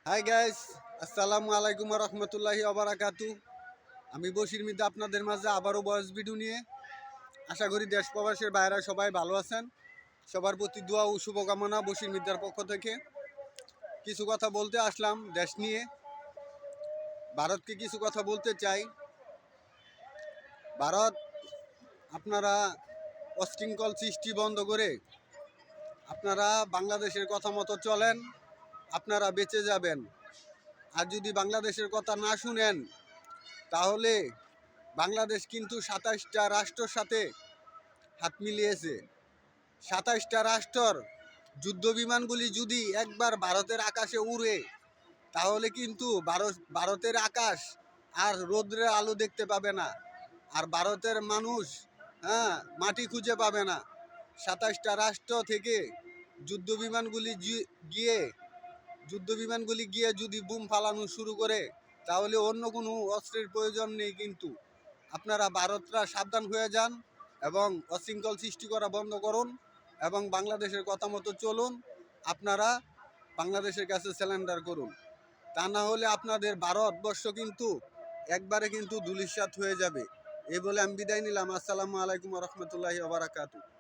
Hi guys, আসসালামু আলাইকুম রহমতুল্লাহি ওবারাকাতু। আমি বশির মিদ্দা আপনাদের মাঝে আবারও ভয়েস ভিডিও নিয়ে। আশা করি দেশ প্রবাসের বাইরে সবাই ভালো আছেন। সবার প্রতি দোয়া ও শুভকামনা বশির মিদ্দার পক্ষ থেকে। কিছু কথা বলতে আসলাম দেশ নিয়ে। ভারতকে কিছু কথা বলতে চাই। ভারত, আপনারা অশৃঙ্খল সৃষ্টি বন্ধ করে আপনারা বাংলাদেশের কথা মতো চলেন, আপনারা বেঁচে যাবেন। আর যদি বাংলাদেশের কথা না শুনেন, তাহলে বাংলাদেশ কিন্তু ২৭টা রাষ্ট্রের সাথে হাত মিলিয়েছে। ২৭টা রাষ্ট্রর যুদ্ধ বিমানগুলি যদি একবার ভারতের আকাশে উড়ে, তাহলে কিন্তু ভারতের আকাশ আর রৌদ্রের আলো দেখতে পাবে না, আর ভারতের মানুষ মাটি খুঁজে পাবে না। ২৭টা রাষ্ট্র থেকে যুদ্ধ বিমানগুলি গিয়ে যদি বুম ফালানো শুরু করে, তাহলে অন্য কোনো অস্ত্রের প্রয়োজন নেই। কিন্তু আপনারা ভারতরা সাবধান হয়ে যান এবং অশৃঙ্খল সৃষ্টি করা বন্ধ করুন এবং বাংলাদেশের কথা মতো চলুন। আপনারা বাংলাদেশের কাছে স্যালেন্ডার করুন। তা না হলে আপনাদের ভারতবর্ষ কিন্তু একবারে কিন্তু ধূলিসাৎ হয়ে যাবে। এই বলে আমি বিদায় নিলাম। আসসালামু আলাইকুম রহমতুল্লাহি ওয়া বারাকাতুহু।